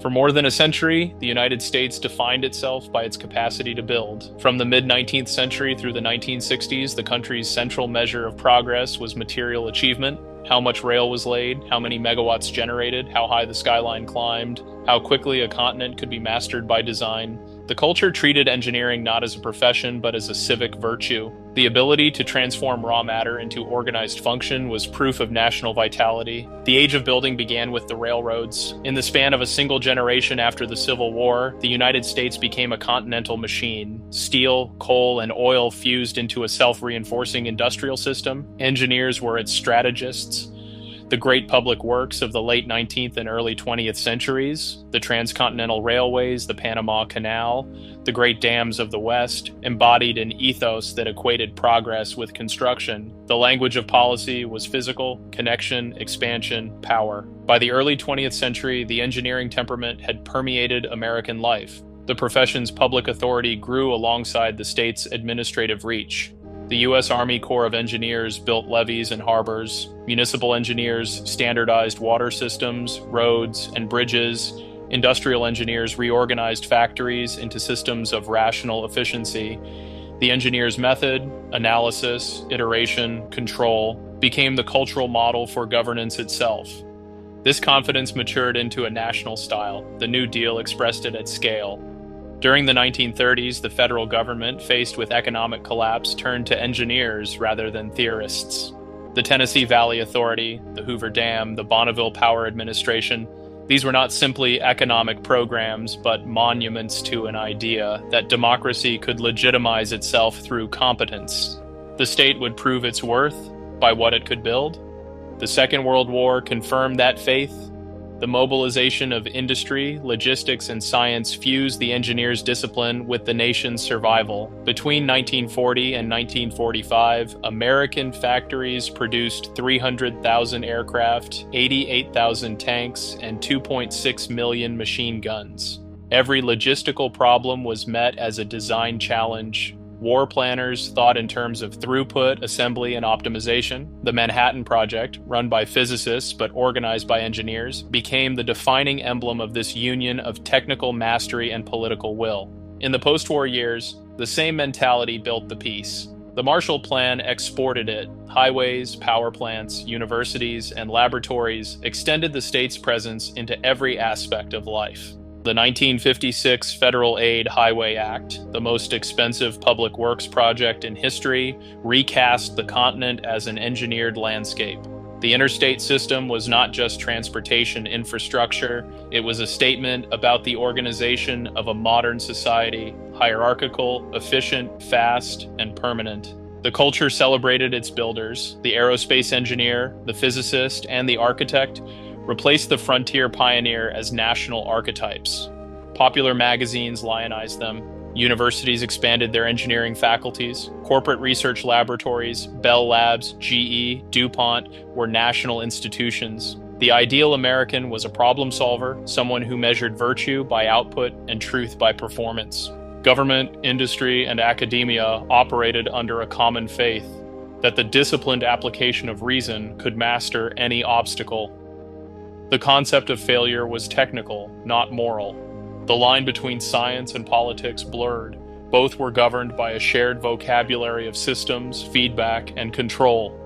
For more than a century, the United States defined itself by its capacity to build. From the mid-19th century through the 1960s, the country's central measure of progress was material achievement. How much rail was laid, how many megawatts generated, how high the skyline climbed, how quickly a continent could be mastered by design. The culture treated engineering not as a profession, but as a civic virtue. The ability to transform raw matter into organized function was proof of national vitality. The age of building began with the railroads. In the span of a single generation after the Civil War, the United States became a continental machine. Steel, coal, and oil fused into a self-reinforcing industrial system. Engineers were its strategists. The great public works of the late 19th and early 20th centuries, the transcontinental railways, the Panama Canal, the great dams of the West, embodied an ethos that equated progress with construction. The language of policy was physical, connection, expansion, power. By the early 20th century, the engineering temperament had permeated American life. The profession's public authority grew alongside the state's administrative reach. The U.S. Army Corps of Engineers built levees and harbors. Municipal engineers standardized water systems, roads, and bridges. Industrial engineers reorganized factories into systems of rational efficiency. The engineer's method, analysis, iteration, control, became the cultural model for governance itself. This confidence matured into a national style. The New Deal expressed it at scale. During the 1930s, the federal government, faced with economic collapse, turned to engineers rather than theorists. The Tennessee Valley Authority, the Hoover Dam, the Bonneville Power Administration, these were not simply economic programs, but monuments to an idea that democracy could legitimize itself through competence. The state would prove its worth by what it could build. The Second World War confirmed that faith. The mobilization of industry, logistics, and science fused the engineer's discipline with the nation's survival. Between 1940 and 1945, American factories produced 300,000 aircraft, 88,000 tanks, and 2.6 million machine guns. Every logistical problem was met as a design challenge. War planners thought in terms of throughput, assembly, and optimization. The Manhattan Project, run by physicists but organized by engineers, became the defining emblem of this union of technical mastery and political will. In the post-war years, the same mentality built the peace. The Marshall Plan exported it. Highways, power plants, universities, and laboratories extended the state's presence into every aspect of life. The 1956 Federal Aid Highway Act, the most expensive public works project in history, recast the continent as an engineered landscape. The interstate system was not just transportation infrastructure, it was a statement about the organization of a modern society, hierarchical, efficient, fast, and permanent. The culture celebrated its builders. The aerospace engineer, the physicist, and the architect replaced the frontier pioneer as national archetypes. Popular magazines lionized them. Universities expanded their engineering faculties. Corporate research laboratories, Bell Labs, GE, DuPont were national institutions. The ideal American was a problem solver, someone who measured virtue by output and truth by performance. Government, industry, and academia operated under a common faith that the disciplined application of reason could master any obstacle. The concept of failure was technical, not moral. The line between science and politics blurred. Both were governed by a shared vocabulary of systems, feedback, and control.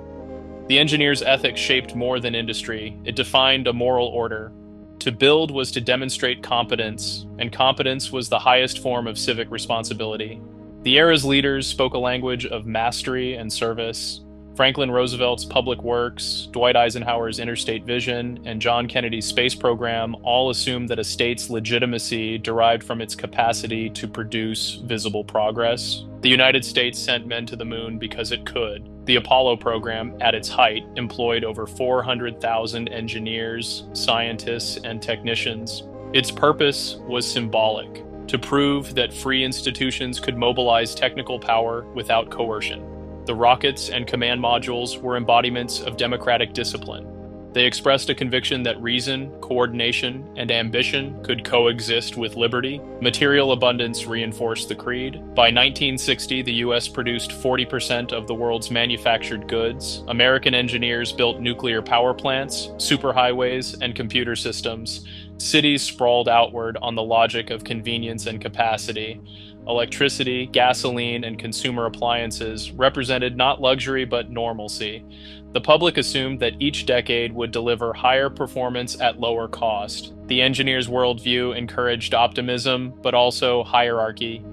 The engineer's ethic shaped more than industry. It defined a moral order. To build was to demonstrate competence, and competence was the highest form of civic responsibility. The era's leaders spoke a language of mastery and service. Franklin Roosevelt's public works, Dwight Eisenhower's interstate vision, and John Kennedy's space program all assumed that a state's legitimacy derived from its capacity to produce visible progress. The United States sent men to the moon because it could. The Apollo program, at its height, employed over 400,000 engineers, scientists, and technicians. Its purpose was symbolic, to prove that free institutions could mobilize technical power without coercion. The rockets and command modules were embodiments of democratic discipline. They expressed a conviction that reason, coordination, and ambition could coexist with liberty. Material abundance reinforced the creed. By 1960, the U.S. produced 40% of the world's manufactured goods. American engineers built nuclear power plants, superhighways, and computer systems. Cities sprawled outward on the logic of convenience and capacity. Electricity, gasoline, and consumer appliances represented not luxury but normalcy. The public assumed that each decade would deliver higher performance at lower cost. The engineer's worldview encouraged optimism, but also hierarchy.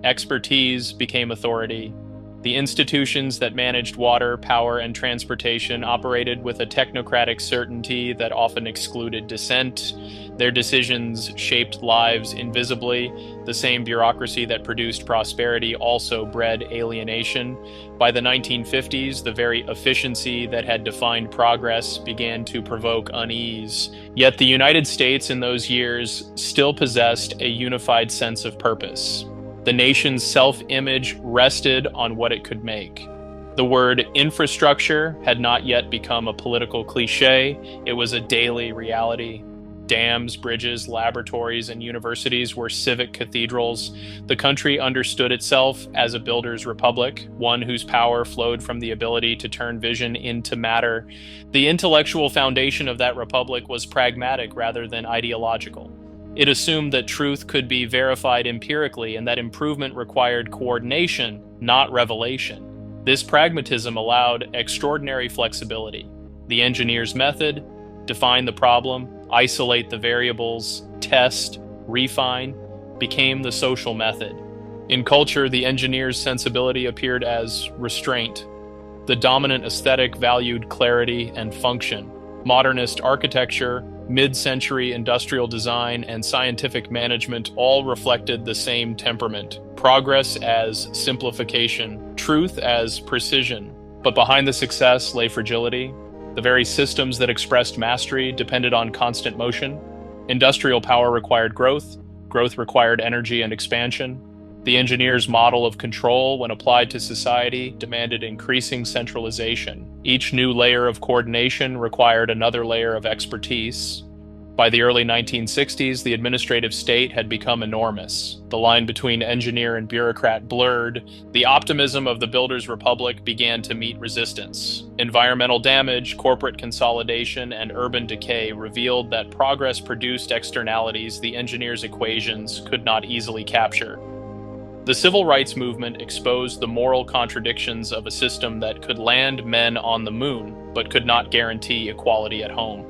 Expertise became authority. The institutions that managed water, power, and transportation operated with a technocratic certainty that often excluded dissent. Their decisions shaped lives invisibly. The same bureaucracy that produced prosperity also bred alienation. By the 1950s, the very efficiency that had defined progress began to provoke unease. Yet the United States in those years still possessed a unified sense of purpose. The nation's self-image rested on what it could make. The word infrastructure had not yet become a political cliché. It was a daily reality. Dams, bridges, laboratories, and universities were civic cathedrals. The country understood itself as a builder's republic, one whose power flowed from the ability to turn vision into matter. The intellectual foundation of that republic was pragmatic rather than ideological. It assumed that truth could be verified empirically and that improvement required coordination, not revelation. This pragmatism allowed extraordinary flexibility. The engineer's method: define the problem, isolate the variables, test, refine, became the social method. In culture, the engineer's sensibility appeared as restraint. The dominant aesthetic valued clarity and function. Modernist architecture, mid-century industrial design, and scientific management all reflected the same temperament: progress as simplification, truth as precision. But behind the success lay fragility. The very systems that expressed mastery depended on constant motion. Industrial power required growth. Growth required energy and expansion. The engineer's model of control, when applied to society, demanded increasing centralization. Each new layer of coordination required another layer of expertise. By the early 1960s, the administrative state had become enormous. The line between engineer and bureaucrat blurred. The optimism of the builder's republic began to meet resistance. Environmental damage, corporate consolidation, and urban decay revealed that progress produced externalities the engineer's equations could not easily capture. The civil rights movement exposed the moral contradictions of a system that could land men on the moon, but could not guarantee equality at home.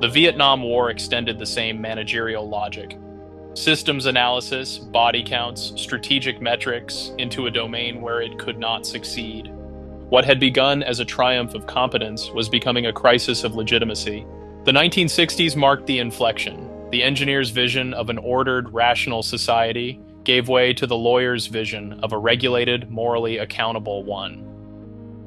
The Vietnam War extended the same managerial logic. Systems analysis, body counts, strategic metrics into a domain where it could not succeed. What had begun as a triumph of competence was becoming a crisis of legitimacy. The 1960s marked the inflection. The engineer's vision of an ordered, rational society gave way to the lawyer's vision of a regulated, morally accountable one.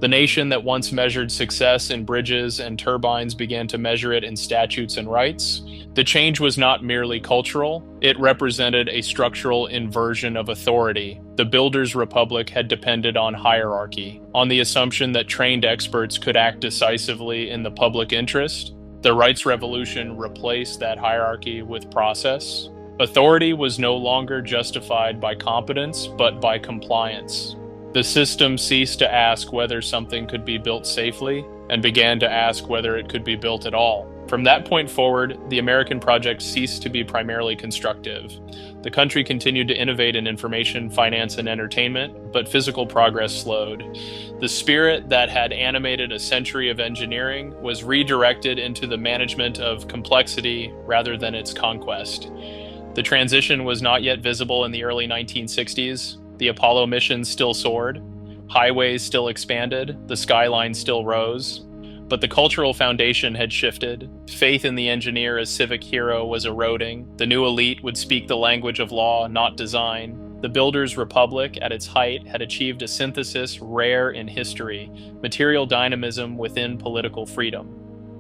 The nation that once measured success in bridges and turbines began to measure it in statutes and rights. The change was not merely cultural, it represented a structural inversion of authority. The builder's republic had depended on hierarchy, on the assumption that trained experts could act decisively in the public interest. The rights revolution replaced that hierarchy with process. Authority was no longer justified by competence, but by compliance. The system ceased to ask whether something could be built safely, and began to ask whether it could be built at all. From that point forward, the American project ceased to be primarily constructive. The country continued to innovate in information, finance, and entertainment, but physical progress slowed. The spirit that had animated a century of engineering was redirected into the management of complexity rather than its conquest. The transition was not yet visible in the early 1960s. The Apollo mission still soared. Highways still expanded. The skyline still rose. But the cultural foundation had shifted. Faith in the engineer as civic hero was eroding. The new elite would speak the language of law, not design. The builder's republic, at its height, had achieved a synthesis rare in history: material dynamism within political freedom.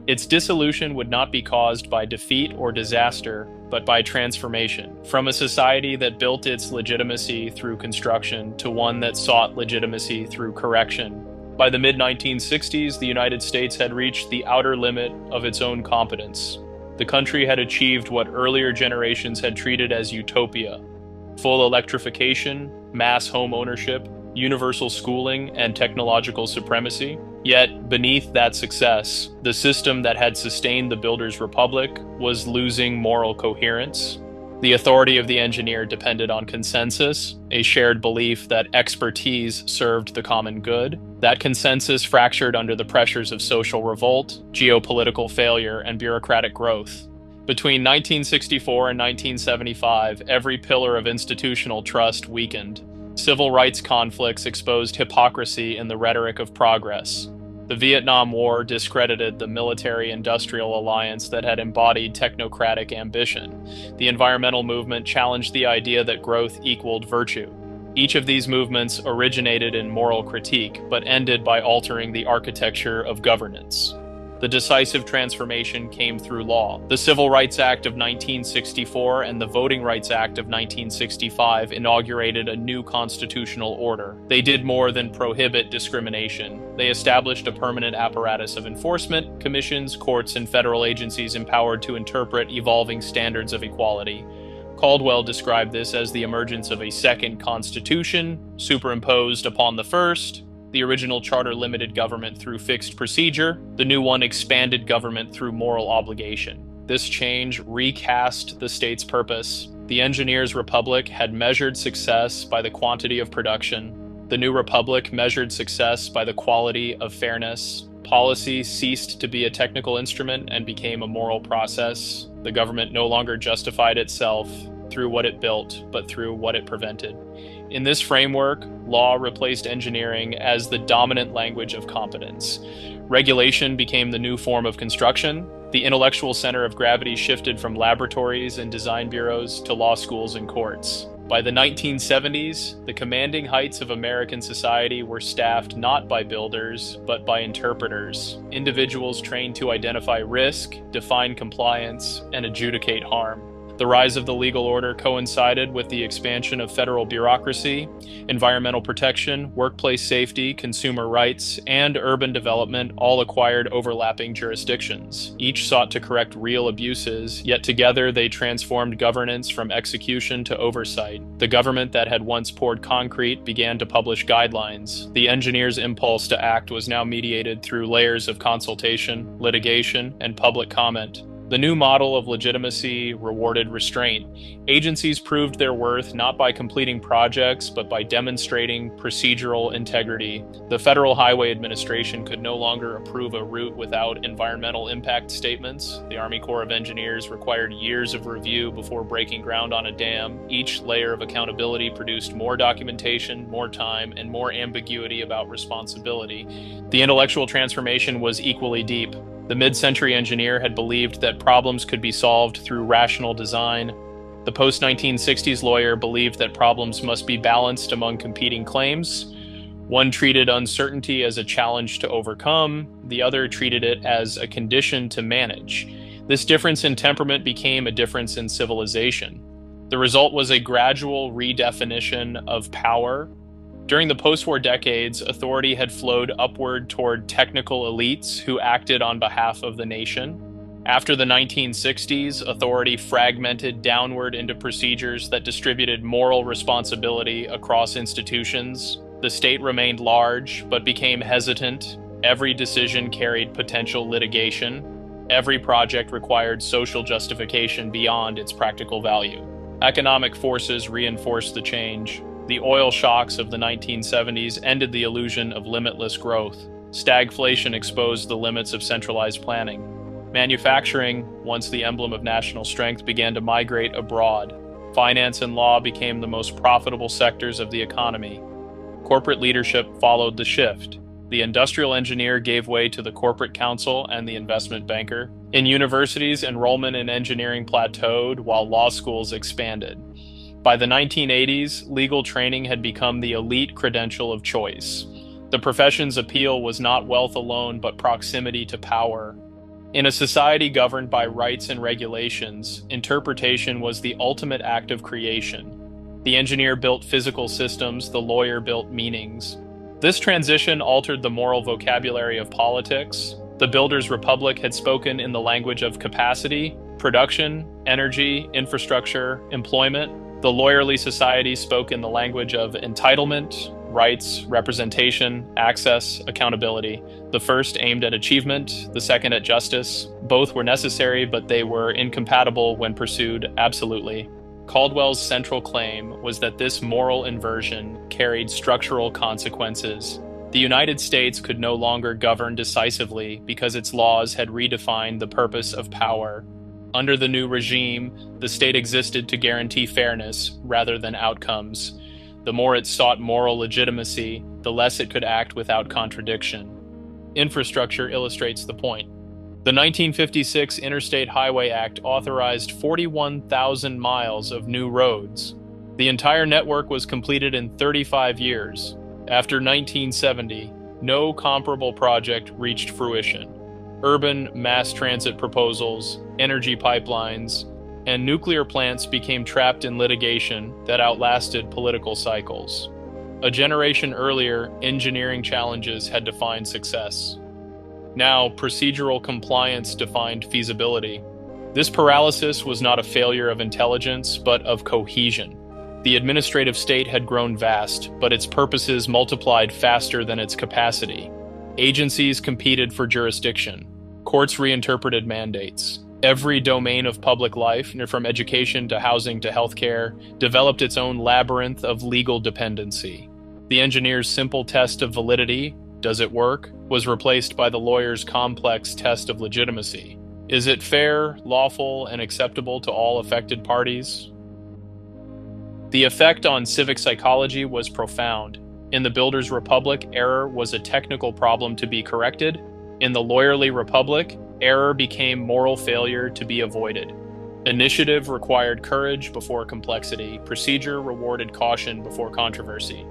Its dissolution would not be caused by defeat or disaster, but by transformation, from a society that built its legitimacy through construction to one that sought legitimacy through correction. By the mid-1960s, the United States had reached the outer limit of its own competence. The country had achieved what earlier generations had treated as utopia: full electrification, mass home ownership, universal schooling, and technological supremacy. Yet, beneath that success, the system that had sustained the Builders' Republic was losing moral coherence. The authority of the engineer depended on consensus, a shared belief that expertise served the common good. That consensus fractured under the pressures of social revolt, geopolitical failure, and bureaucratic growth. Between 1964 and 1975, every pillar of institutional trust weakened. Civil rights conflicts exposed hypocrisy in the rhetoric of progress. The Vietnam War discredited the military-industrial alliance that had embodied technocratic ambition. The environmental movement challenged the idea that growth equaled virtue. Each of these movements originated in moral critique, but ended by altering the architecture of governance. The decisive transformation came through law. The Civil Rights Act of 1964 and the Voting Rights Act of 1965 inaugurated a new constitutional order. They did more than prohibit discrimination. They established a permanent apparatus of enforcement, commissions, courts, and federal agencies empowered to interpret evolving standards of equality. Caldwell described this as the emergence of a second constitution, superimposed upon the first. The original charter limited government through fixed procedure. The new one expanded government through moral obligation. This change recast the state's purpose. The engineers' republic had measured success by the quantity of production. The new republic measured success by the quality of fairness. Policy ceased to be a technical instrument and became a moral process. The government no longer justified itself through what it built, but through what it prevented. In this framework, law replaced engineering as the dominant language of competence. Regulation became the new form of construction. The intellectual center of gravity shifted from laboratories and design bureaus to law schools and courts. By the 1970s, the commanding heights of American society were staffed not by builders, but by interpreters, individuals trained to identify risk, define compliance, and adjudicate harm. The rise of the legal order coincided with the expansion of federal bureaucracy, environmental protection, workplace safety, consumer rights, and urban development all acquired overlapping jurisdictions. Each sought to correct real abuses, yet together they transformed governance from execution to oversight. The government that had once poured concrete began to publish guidelines. The engineer's impulse to act was now mediated through layers of consultation, litigation, and public comment. The new model of legitimacy rewarded restraint. Agencies proved their worth not by completing projects, but by demonstrating procedural integrity. The Federal Highway Administration could no longer approve a route without environmental impact statements. The Army Corps of Engineers required years of review before breaking ground on a dam. Each layer of accountability produced more documentation, more time, and more ambiguity about responsibility. The intellectual transformation was equally deep. The mid-century engineer had believed that problems could be solved through rational design. The post-1960s lawyer believed that problems must be balanced among competing claims. One treated uncertainty as a challenge to overcome, the other treated it as a condition to manage. This difference in temperament became a difference in civilization. The result was a gradual redefinition of power. During the post-war decades, authority had flowed upward toward technical elites who acted on behalf of the nation. After the 1960s, authority fragmented downward into procedures that distributed moral responsibility across institutions. The state remained large, but became hesitant. Every decision carried potential litigation. Every project required social justification beyond its practical value. Economic forces reinforced the change. The oil shocks of the 1970s ended the illusion of limitless growth. Stagflation exposed the limits of centralized planning. Manufacturing, once the emblem of national strength, began to migrate abroad. Finance and law became the most profitable sectors of the economy. Corporate leadership followed the shift. The industrial engineer gave way to the corporate counsel and the investment banker. In universities, enrollment in engineering plateaued while law schools expanded. By the 1980s, legal training had become the elite credential of choice. The profession's appeal was not wealth alone, but proximity to power. In a society governed by rights and regulations, interpretation was the ultimate act of creation. The engineer built physical systems, the lawyer built meanings. This transition altered the moral vocabulary of politics. The Builders' Republic had spoken in the language of capacity, production, energy, infrastructure, employment. The lawyerly society spoke in the language of entitlement, rights, representation, access, accountability. The first aimed at achievement, the second at justice. Both were necessary, but they were incompatible when pursued absolutely. Caldwell's central claim was that this moral inversion carried structural consequences. The United States could no longer govern decisively because its laws had redefined the purpose of power. Under the new regime, the state existed to guarantee fairness rather than outcomes. The more it sought moral legitimacy, the less it could act without contradiction. Infrastructure illustrates the point. The 1956 Interstate Highway Act authorized 41,000 miles of new roads. The entire network was completed in 35 years. After 1970, no comparable project reached fruition. Urban mass transit proposals, energy pipelines, and nuclear plants became trapped in litigation that outlasted political cycles. A generation earlier, engineering challenges had defined success. Now, procedural compliance defined feasibility. This paralysis was not a failure of intelligence, but of cohesion. The administrative state had grown vast, but its purposes multiplied faster than its capacity. Agencies competed for jurisdiction. Courts reinterpreted mandates. Every domain of public life, from education to housing to healthcare, developed its own labyrinth of legal dependency. The engineer's simple test of validity, does it work, was replaced by the lawyer's complex test of legitimacy. Is it fair, lawful, and acceptable to all affected parties? The effect on civic psychology was profound. In the Builders' Republic, error was a technical problem to be corrected. In the lawyerly republic, error became moral failure to be avoided. Initiative required courage before complexity. Procedure rewarded caution before controversy.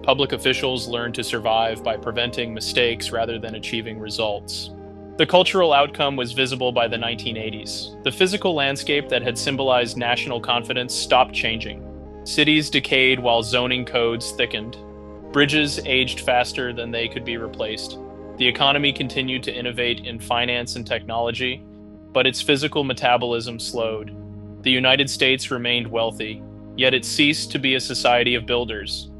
Public officials learned to survive by preventing mistakes rather than achieving results. The cultural outcome was visible by the 1980s. The physical landscape that had symbolized national confidence stopped changing. Cities decayed while zoning codes thickened. Bridges aged faster than they could be replaced. The economy continued to innovate in finance and technology, but its physical metabolism slowed. The United States remained wealthy, yet it ceased to be a society of builders.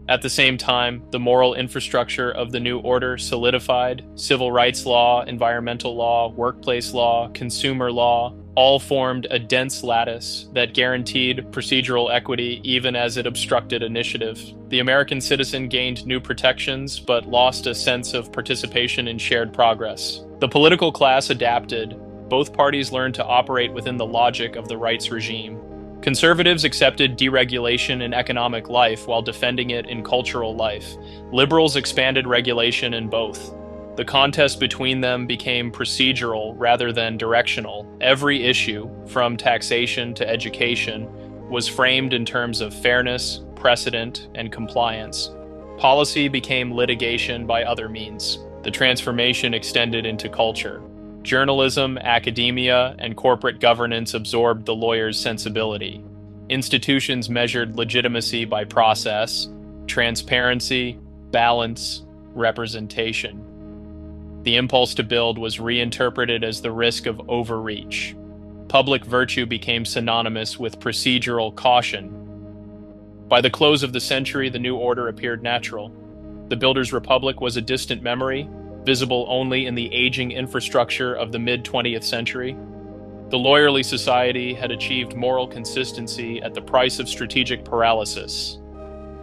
At the same time, the moral infrastructure of the new order solidified. Civil rights law, environmental law, workplace law, consumer law, all formed a dense lattice that guaranteed procedural equity even as it obstructed initiative. The American citizen gained new protections but lost a sense of participation in shared progress. The political class adapted. Both parties learned to operate within the logic of the rights regime. Conservatives accepted deregulation in economic life while defending it in cultural life. Liberals expanded regulation in both. The contest between them became procedural rather than directional. Every issue, from taxation to education, was framed in terms of fairness, precedent, and compliance. Policy became litigation by other means. The transformation extended into culture. Journalism, academia, and corporate governance absorbed the lawyer's sensibility. Institutions measured legitimacy by process, transparency, balance, representation. The impulse to build was reinterpreted as the risk of overreach. Public virtue became synonymous with procedural caution. By the close of the century, the new order appeared natural. The Builders' Republic was a distant memory, visible only in the aging infrastructure of the mid-20th century. The lawyerly society had achieved moral consistency at the price of strategic paralysis.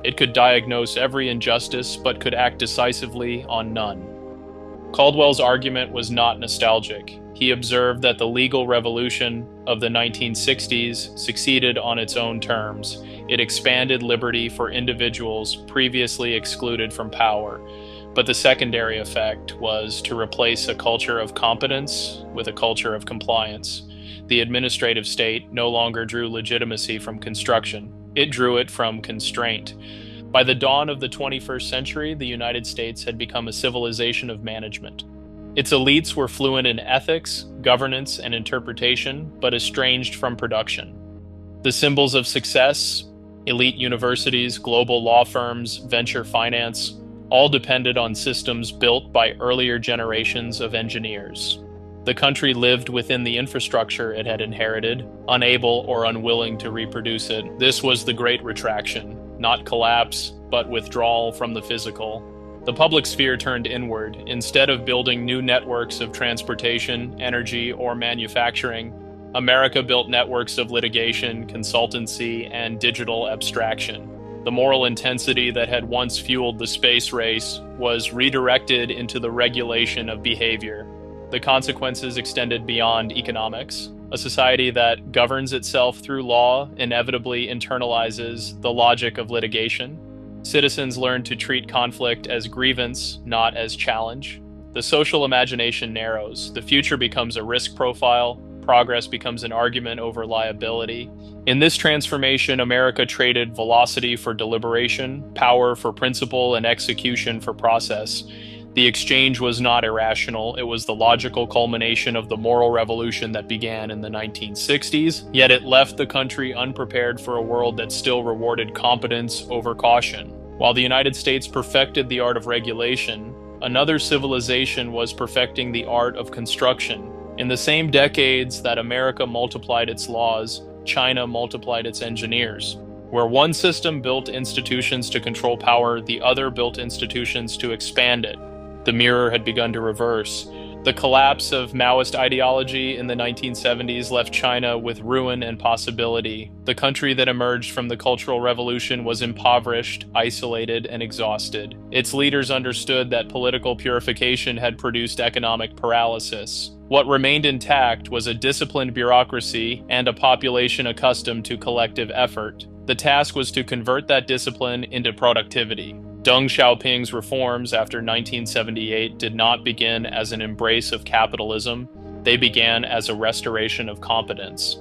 It could diagnose every injustice, but could act decisively on none. Caldwell's argument was not nostalgic. He observed that the legal revolution of the 1960s succeeded on its own terms. It expanded liberty for individuals previously excluded from power. But the secondary effect was to replace a culture of competence with a culture of compliance. The administrative state no longer drew legitimacy from construction. It drew it from constraint. By the dawn of the 21st century, the United States had become a civilization of management. Its elites were fluent in ethics, governance, and interpretation, but estranged from production. The symbols of success, elite universities, global law firms, venture finance, all depended on systems built by earlier generations of engineers. The country lived within the infrastructure it had inherited, unable or unwilling to reproduce it. This was the Great Retraction, not collapse, but withdrawal from the physical. The public sphere turned inward. Instead of building new networks of transportation, energy, or manufacturing, America built networks of litigation, consultancy, and digital abstraction. The moral intensity that had once fueled the space race was redirected into the regulation of behavior. The consequences extended beyond economics. A society that governs itself through law inevitably internalizes the logic of litigation. Citizens learn to treat conflict as grievance, not as challenge. The social imagination narrows. The future becomes a risk profile. Progress becomes an argument over liability. In this transformation, America traded velocity for deliberation, power for principle, and execution for process. The exchange was not irrational. It was the logical culmination of the moral revolution that began in the 1960s, yet it left the country unprepared for a world that still rewarded competence over caution. While the United States perfected the art of regulation, another civilization was perfecting the art of construction. In the same decades that America multiplied its laws, China multiplied its engineers. Where one system built institutions to control power, the other built institutions to expand it. The mirror had begun to reverse. The collapse of Maoist ideology in the 1970s left China with ruin and possibility. The country that emerged from the Cultural Revolution was impoverished, isolated, and exhausted. Its leaders understood that political purification had produced economic paralysis. What remained intact was a disciplined bureaucracy and a population accustomed to collective effort. The task was to convert that discipline into productivity. Deng Xiaoping's reforms after 1978 did not begin as an embrace of capitalism. They began as a restoration of competence.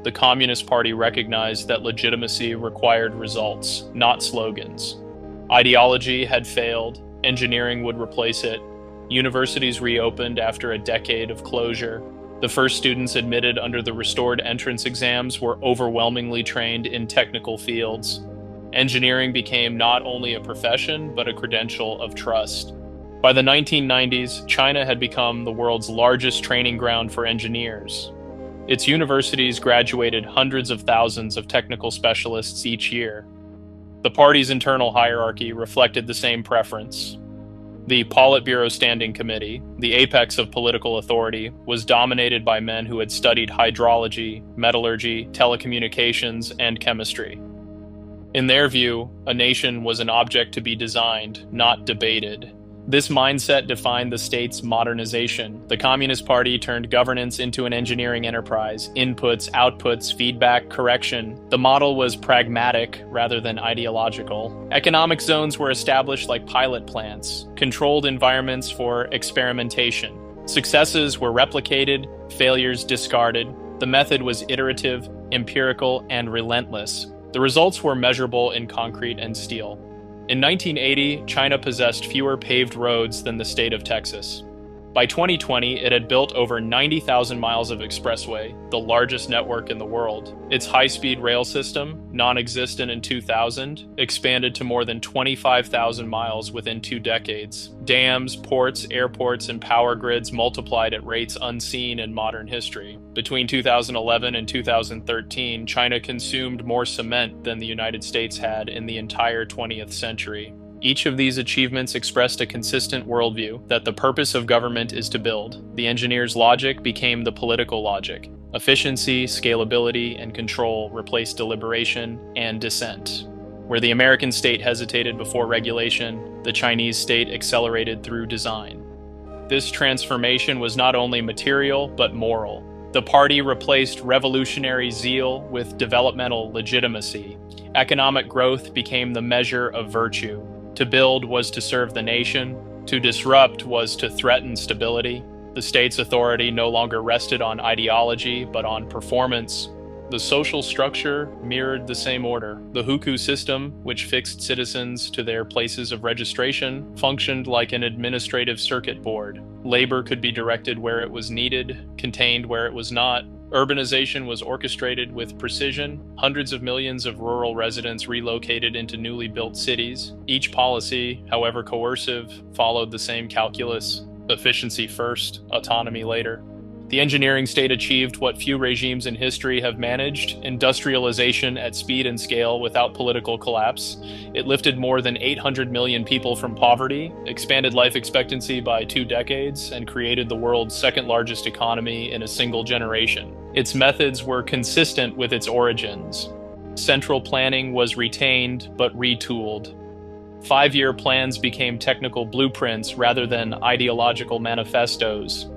The Communist Party recognized that legitimacy required results, not slogans. Ideology had failed. Engineering would replace it. Universities reopened after a decade of closure. The first students admitted under the restored entrance exams were overwhelmingly trained in technical fields. Engineering became not only a profession, but a credential of trust. By the 1990s, China had become the world's largest training ground for engineers. Its universities graduated hundreds of thousands of technical specialists each year. The party's internal hierarchy reflected the same preference. The Politburo Standing Committee, the apex of political authority, was dominated by men who had studied hydrology, metallurgy, telecommunications, and chemistry. In their view, a nation was an object to be designed, not debated. This mindset defined the state's modernization. The Communist Party turned governance into an engineering enterprise. Inputs, outputs, feedback, correction. The model was pragmatic rather than ideological. Economic zones were established like pilot plants, controlled environments for experimentation. Successes were replicated, failures discarded. The method was iterative, empirical, and relentless. The results were measurable in concrete and steel. In 1980, China possessed fewer paved roads than the state of Texas. By 2020, it had built over 90,000 miles of expressway, the largest network in the world. Its high-speed rail system, non-existent in 2000, expanded to more than 25,000 miles within 2 decades. Dams, ports, airports, and power grids multiplied at rates unseen in modern history. Between 2011 and 2013, China consumed more cement than the United States had in the entire 20th century. Each of these achievements expressed a consistent worldview that the purpose of government is to build. The engineer's logic became the political logic. Efficiency, scalability, and control replaced deliberation and dissent. Where the American state hesitated before regulation, the Chinese state accelerated through design. This transformation was not only material, but moral. The party replaced revolutionary zeal with developmental legitimacy. Economic growth became the measure of virtue. To build was to serve the nation. To disrupt was to threaten stability. The state's authority no longer rested on ideology, but on performance. The social structure mirrored the same order. The hukou system, which fixed citizens to their places of registration, functioned like an administrative circuit board. Labor could be directed where it was needed, contained where it was not. Urbanization was orchestrated with precision. Hundreds of millions of rural residents relocated into newly built cities. Each policy, however coercive, followed the same calculus: efficiency first, autonomy later. The engineering state achieved what few regimes in history have managed: industrialization at speed and scale without political collapse. It lifted more than 800 million people from poverty, expanded life expectancy by 2 decades, and created the world's second-largest economy in a single generation. Its methods were consistent with its origins. Central planning was retained but retooled. 5-year plans became technical blueprints rather than ideological manifestos.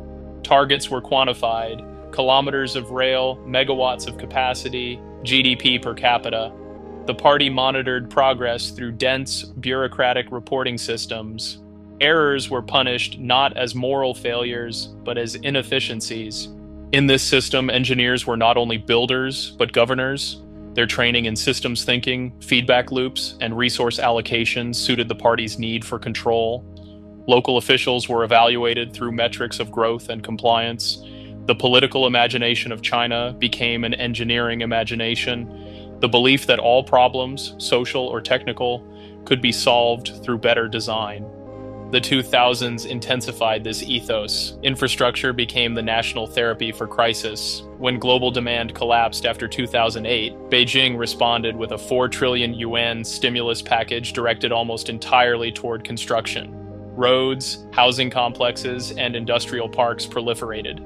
Targets were quantified: kilometers of rail, megawatts of capacity, GDP per capita. The party monitored progress through dense, bureaucratic reporting systems. Errors were punished not as moral failures, but as inefficiencies. In this system, engineers were not only builders, but governors. Their training in systems thinking, feedback loops, and resource allocation suited the party's need for control. Local officials were evaluated through metrics of growth and compliance. The political imagination of China became an engineering imagination. The belief that all problems, social or technical, could be solved through better design. The 2000s intensified this ethos. Infrastructure became the national therapy for crisis. When global demand collapsed after 2008, Beijing responded with a 4 trillion yuan stimulus package directed almost entirely toward construction. Roads, housing complexes, and industrial parks proliferated.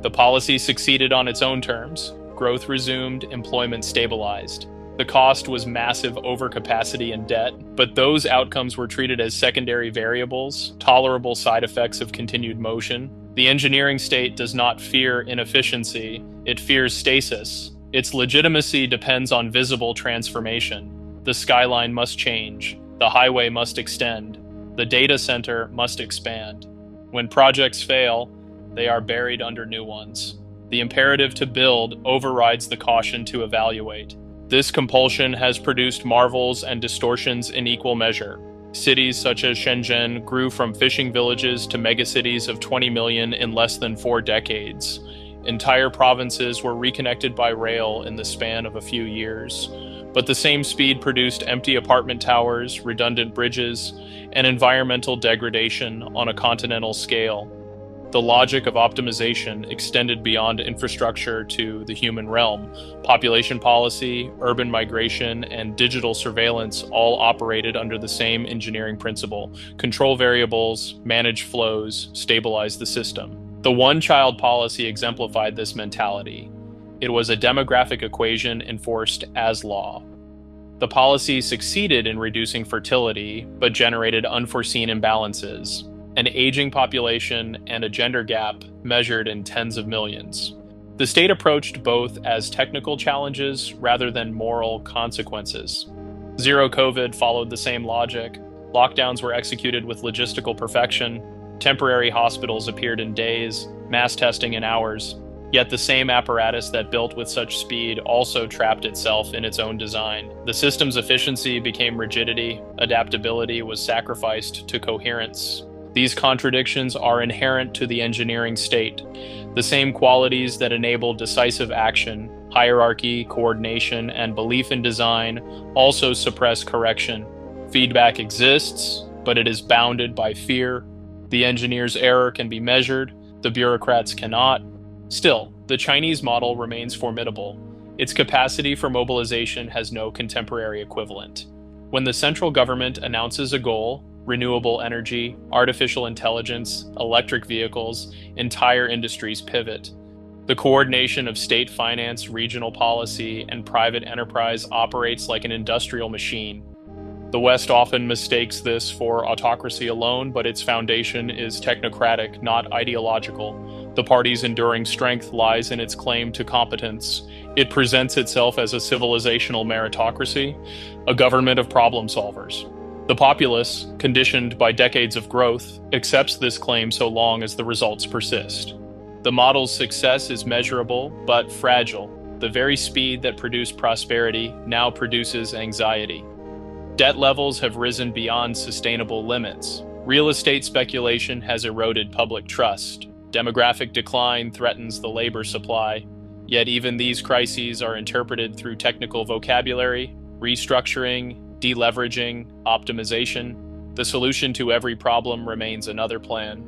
The policy succeeded on its own terms. Growth resumed, employment stabilized. The cost was massive overcapacity and debt, but those outcomes were treated as secondary variables, tolerable side effects of continued motion. The engineering state does not fear inefficiency, it fears stasis. Its legitimacy depends on visible transformation. The skyline must change, the highway must extend, the data center must expand. When projects fail, they are buried under new ones. The imperative to build overrides the caution to evaluate. This compulsion has produced marvels and distortions in equal measure. Cities such as Shenzhen grew from fishing villages to megacities of 20 million in less than 4 decades. Entire provinces were reconnected by rail in the span of a few years. But the same speed produced empty apartment towers, redundant bridges, and environmental degradation on a continental scale. The logic of optimization extended beyond infrastructure to the human realm. Population policy, urban migration, and digital surveillance all operated under the same engineering principle: control variables, manage flows, stabilize the system. The one-child policy exemplified this mentality. It was a demographic equation enforced as law. The policy succeeded in reducing fertility, but generated unforeseen imbalances: an aging population and a gender gap measured in tens of millions. The state approached both as technical challenges rather than moral consequences. Zero COVID followed the same logic. Lockdowns were executed with logistical perfection. Temporary hospitals appeared in days, mass testing in hours. Yet the same apparatus that built with such speed also trapped itself in its own design. The system's efficiency became rigidity, adaptability was sacrificed to coherence. These contradictions are inherent to the engineering state. The same qualities that enable decisive action, hierarchy, coordination, and belief in design also suppress correction. Feedback exists, but it is bounded by fear. The engineer's error can be measured, the bureaucrats cannot. Still, the Chinese model remains formidable. Its capacity for mobilization has no contemporary equivalent. When the central government announces a goal, renewable energy, artificial intelligence, electric vehicles, entire industries pivot. The coordination of state finance, regional policy, and private enterprise operates like an industrial machine. The West often mistakes this for autocracy alone, but its foundation is technocratic, not ideological. The party's enduring strength lies in its claim to competence. It presents itself as a civilizational meritocracy, a government of problem solvers. The populace, conditioned by decades of growth, accepts this claim so long as the results persist. The model's success is measurable, but fragile. The very speed that produced prosperity now produces anxiety. Debt levels have risen beyond sustainable limits. Real estate speculation has eroded public trust. Demographic decline threatens the labor supply. Yet even these crises are interpreted through technical vocabulary: restructuring, deleveraging, optimization. The solution to every problem remains another plan.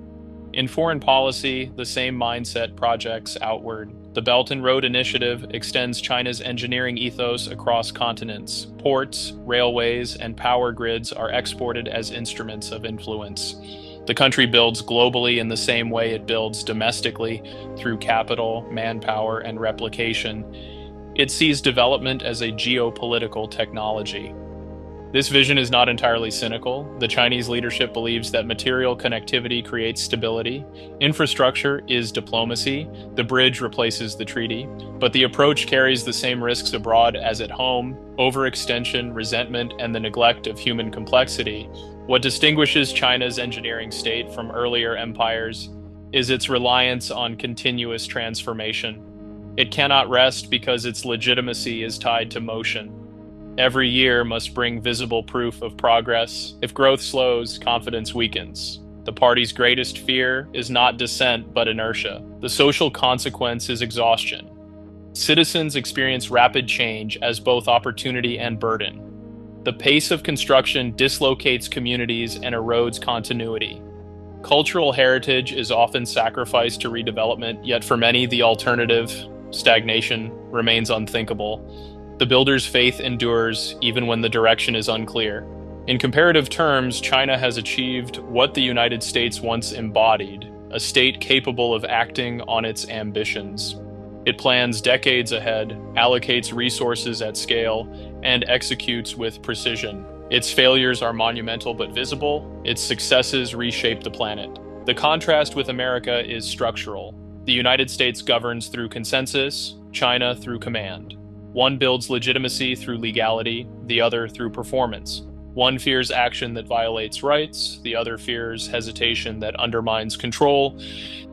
In foreign policy, the same mindset projects outward. The Belt and Road Initiative extends China's engineering ethos across continents. Ports, railways, and power grids are exported as instruments of influence. The country builds globally in the same way it builds domestically, through capital, manpower, and replication. It sees development as a geopolitical technology. This vision is not entirely cynical. The Chinese leadership believes that material connectivity creates stability. Infrastructure is diplomacy. The bridge replaces the treaty. But the approach carries the same risks abroad as at home: overextension, resentment, and the neglect of human complexity. What distinguishes China's engineering state from earlier empires is its reliance on continuous transformation. It cannot rest because its legitimacy is tied to motion. Every year must bring visible proof of progress. If growth slows, confidence weakens. The party's greatest fear is not dissent, but inertia. The social consequence is exhaustion. Citizens experience rapid change as both opportunity and burden. The pace of construction dislocates communities and erodes continuity. Cultural heritage is often sacrificed to redevelopment, yet for many, the alternative, stagnation, remains unthinkable. The builder's faith endures even when the direction is unclear. In comparative terms, China has achieved what the United States once embodied, a state capable of acting on its ambitions. It plans decades ahead, allocates resources at scale, and executes with precision. Its failures are monumental but visible. Its successes reshape the planet. The contrast with America is structural. The United States governs through consensus, China through command. One builds legitimacy through legality, the other through performance. One fears action that violates rights, the other fears hesitation that undermines control.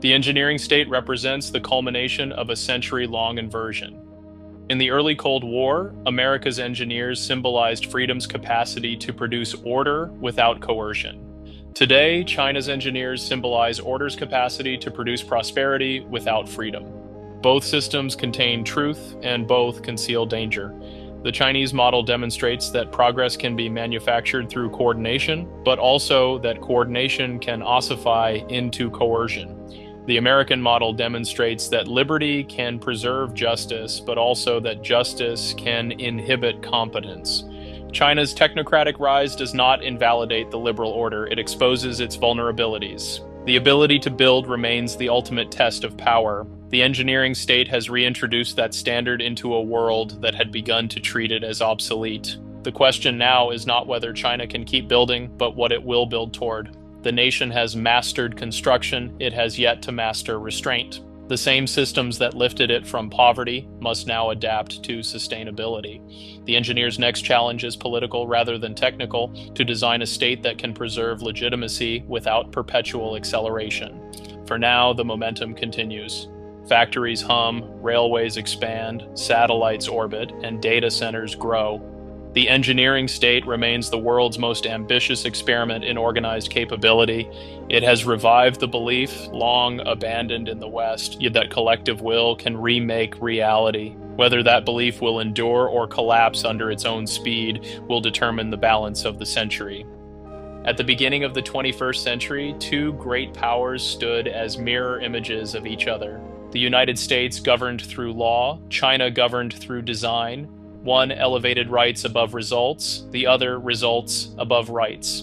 The engineering state represents the culmination of a century-long inversion. In the early Cold War, America's engineers symbolized freedom's capacity to produce order without coercion. Today, China's engineers symbolize order's capacity to produce prosperity without freedom. Both systems contain truth, and both conceal danger. The Chinese model demonstrates that progress can be manufactured through coordination, but also that coordination can ossify into coercion. The American model demonstrates that liberty can preserve justice, but also that justice can inhibit competence. China's technocratic rise does not invalidate the liberal order, it exposes its vulnerabilities. The ability to build remains the ultimate test of power. The engineering state has reintroduced that standard into a world that had begun to treat it as obsolete. The question now is not whether China can keep building, but what it will build toward. The nation has mastered construction, it has yet to master restraint. The same systems that lifted it from poverty must now adapt to sustainability. The engineer's next challenge is political rather than technical, to design a state that can preserve legitimacy without perpetual acceleration. For now, the momentum continues. Factories hum, railways expand, satellites orbit, and data centers grow. The engineering state remains the world's most ambitious experiment in organized capability. It has revived the belief, long abandoned in the West, that collective will can remake reality. Whether that belief will endure or collapse under its own speed will determine the balance of the century. At the beginning of the 21st century, two great powers stood as mirror images of each other. The United States governed through law, China governed through design. One elevated rights above results, the other results above rights.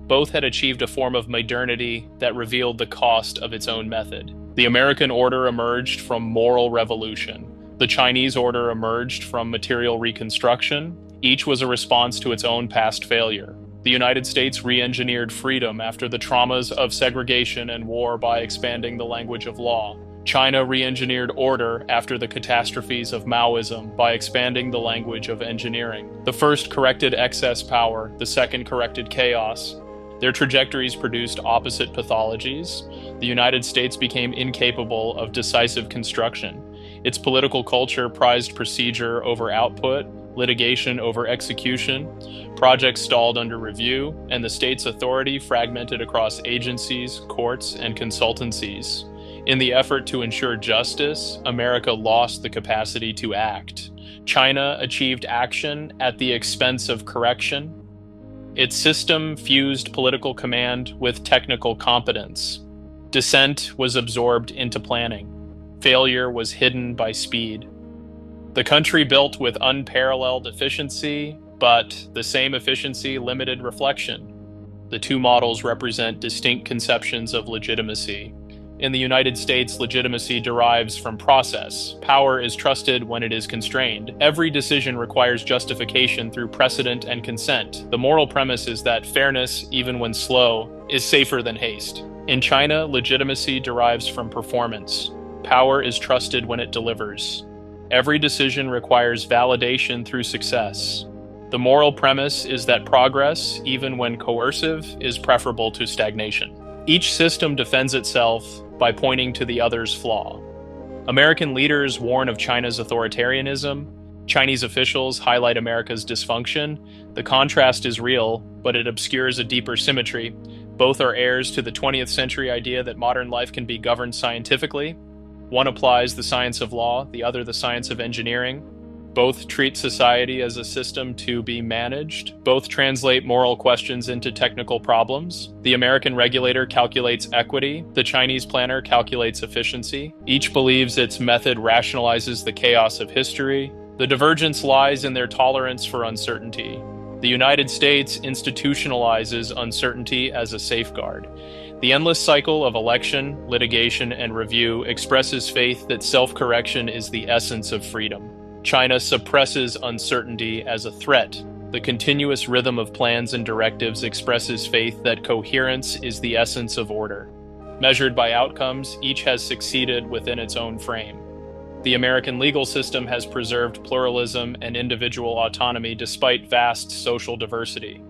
Both had achieved a form of modernity that revealed the cost of its own method. The American order emerged from moral revolution. The Chinese order emerged from material reconstruction. Each was a response to its own past failure. The United States re-engineered freedom after the traumas of segregation and war by expanding the language of law. China re-engineered order after the catastrophes of Maoism by expanding the language of engineering. The first corrected excess power, the second corrected chaos. Their trajectories produced opposite pathologies. The United States became incapable of decisive construction. Its political culture prized procedure over output, litigation over execution, projects stalled under review, and the state's authority fragmented across agencies, courts, and consultancies. In the effort to ensure justice, America lost the capacity to act. China achieved action at the expense of correction. Its system fused political command with technical competence. Dissent was absorbed into planning. Failure was hidden by speed. The country built with unparalleled efficiency, but the same efficiency limited reflection. The two models represent distinct conceptions of legitimacy. In the United States, legitimacy derives from process. Power is trusted when it is constrained. Every decision requires justification through precedent and consent. The moral premise is that fairness, even when slow, is safer than haste. In China, legitimacy derives from performance. Power is trusted when it delivers. Every decision requires validation through success. The moral premise is that progress, even when coercive, is preferable to stagnation. Each system defends itself by pointing to the other's flaw. American leaders warn of China's authoritarianism. Chinese officials highlight America's dysfunction. The contrast is real, but it obscures a deeper symmetry. Both are heirs to the 20th century idea that modern life can be governed scientifically. One applies the science of law, the other the science of engineering. Both treat society as a system to be managed. Both translate moral questions into technical problems. The American regulator calculates equity. The Chinese planner calculates efficiency. Each believes its method rationalizes the chaos of history. The divergence lies in their tolerance for uncertainty. The United States institutionalizes uncertainty as a safeguard. The endless cycle of election, litigation, and review expresses faith that self-correction is the essence of freedom. China suppresses uncertainty as a threat. The continuous rhythm of plans and directives expresses faith that coherence is the essence of order. Measured by outcomes, each has succeeded within its own frame. The American legal system has preserved pluralism and individual autonomy despite vast social diversity.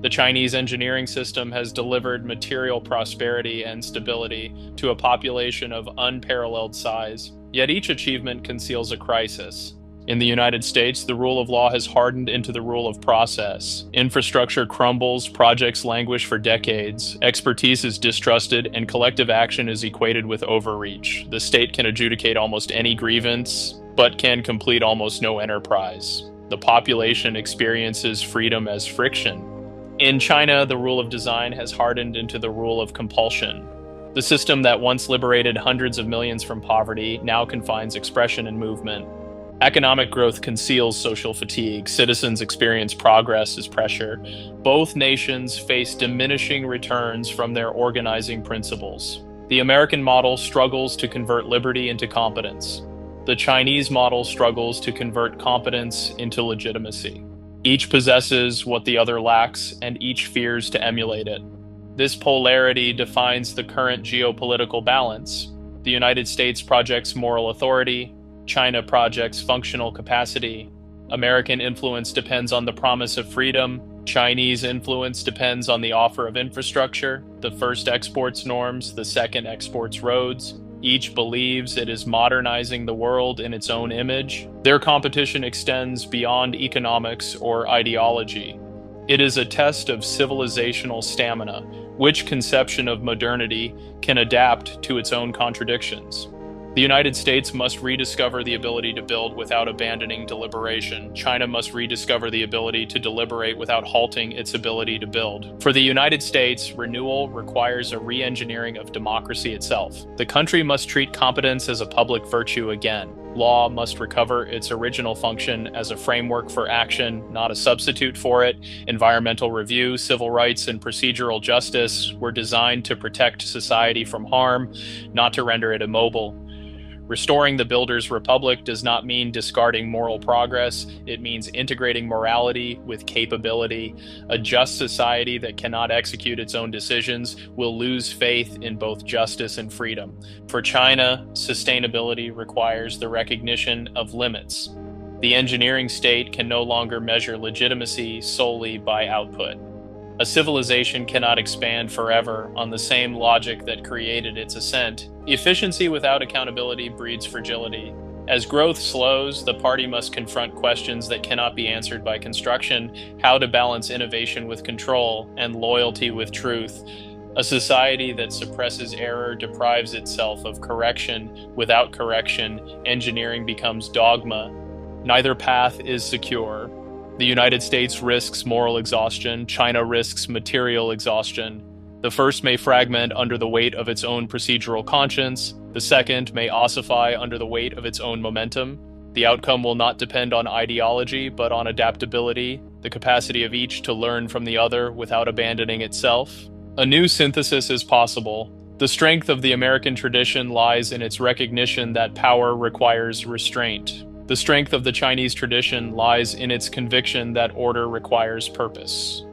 The Chinese engineering system has delivered material prosperity and stability to a population of unparalleled size, yet each achievement conceals a crisis. In the United States, the rule of law has hardened into the rule of process. Infrastructure crumbles, projects languish for decades, expertise is distrusted, and collective action is equated with overreach. The state can adjudicate almost any grievance, but can complete almost no enterprise. The population experiences freedom as friction. In China, the rule of design has hardened into the rule of compulsion. The system that once liberated hundreds of millions from poverty now confines expression and movement. Economic growth conceals social fatigue. Citizens experience progress as pressure. Both nations face diminishing returns from their organizing principles. The American model struggles to convert liberty into competence. The Chinese model struggles to convert competence into legitimacy. Each possesses what the other lacks, and each fears to emulate it. This polarity defines the current geopolitical balance. The United States projects moral authority. China projects functional capacity. American influence depends on the promise of freedom. Chinese influence depends on the offer of infrastructure. The first exports norms, the second exports roads. Each believes it is modernizing the world in its own image. Their competition extends beyond economics or ideology. It is a test of civilizational stamina. Which conception of modernity can adapt to its own contradictions? The United States must rediscover the ability to build without abandoning deliberation. China must rediscover the ability to deliberate without halting its ability to build. For the United States, renewal requires a re-engineering of democracy itself. The country must treat competence as a public virtue again. Law must recover its original function as a framework for action, not a substitute for it. Environmental review, civil rights, and procedural justice were designed to protect society from harm, not to render it immobile. Restoring the Builders' Republic does not mean discarding moral progress. It means integrating morality with capability. A just society that cannot execute its own decisions will lose faith in both justice and freedom. For China, sustainability requires the recognition of limits. The engineering state can no longer measure legitimacy solely by output. A civilization cannot expand forever on the same logic that created its ascent. Efficiency without accountability breeds fragility. As growth slows, the party must confront questions that cannot be answered by construction: how to balance innovation with control and loyalty with truth. A society that suppresses error deprives itself of correction. Without correction, engineering becomes dogma. Neither path is secure. The United States risks moral exhaustion. China risks material exhaustion. The first may fragment under the weight of its own procedural conscience, the second may ossify under the weight of its own momentum. The outcome will not depend on ideology, but on adaptability, the capacity of each to learn from the other without abandoning itself. A new synthesis is possible. The strength of the American tradition lies in its recognition that power requires restraint. The strength of the Chinese tradition lies in its conviction that order requires purpose.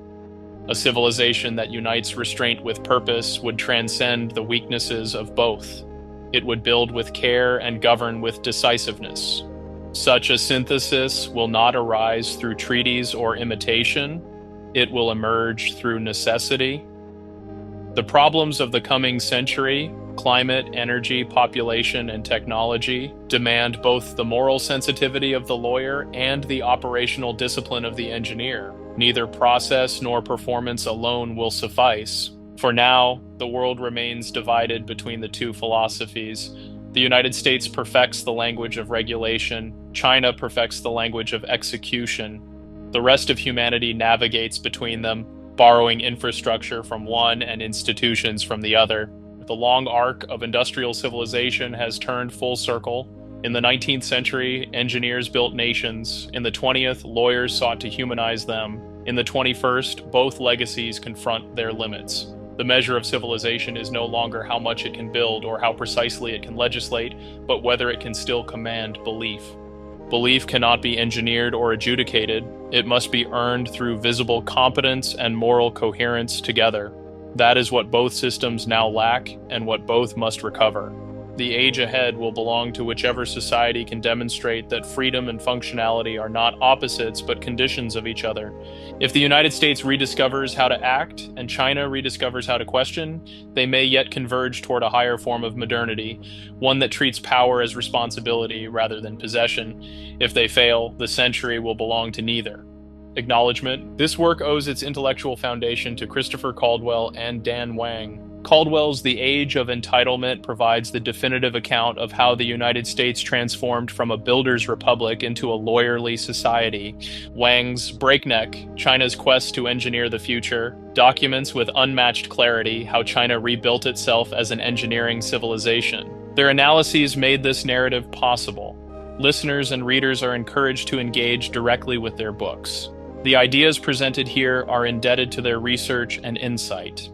A civilization that unites restraint with purpose would transcend the weaknesses of both. It would build with care and govern with decisiveness. Such a synthesis will not arise through treaties or imitation. It will emerge through necessity. The problems of the coming century, climate, energy, population, and technology, demand both the moral sensitivity of the lawyer and the operational discipline of the engineer. Neither process nor performance alone will suffice. For now, the world remains divided between the two philosophies. The United States perfects the language of regulation. China perfects the language of execution. The rest of humanity navigates between them, borrowing infrastructure from one and institutions from the other. The long arc of industrial civilization has turned full circle. In the 19th century, engineers built nations. In the 20th, lawyers sought to humanize them. In the 21st, both legacies confront their limits. The measure of civilization is no longer how much it can build or how precisely it can legislate, but whether it can still command belief. Belief cannot be engineered or adjudicated. It must be earned through visible competence and moral coherence together. That is what both systems now lack and what both must recover. The age ahead will belong to whichever society can demonstrate that freedom and functionality are not opposites but conditions of each other. If the United States rediscovers how to act and China rediscovers how to question, they may yet converge toward a higher form of modernity, one that treats power as responsibility rather than possession. If they fail, the century will belong to neither. Acknowledgement. This work owes its intellectual foundation to Christopher Caldwell and Dan Wang. Caldwell's The Age of Entitlement provides the definitive account of how the United States transformed from a builder's republic into a lawyerly society. Wang's Breakneck, China's Quest to Engineer the Future, documents with unmatched clarity how China rebuilt itself as an engineering civilization. Their analyses made this narrative possible. Listeners and readers are encouraged to engage directly with their books. The ideas presented here are indebted to their research and insight.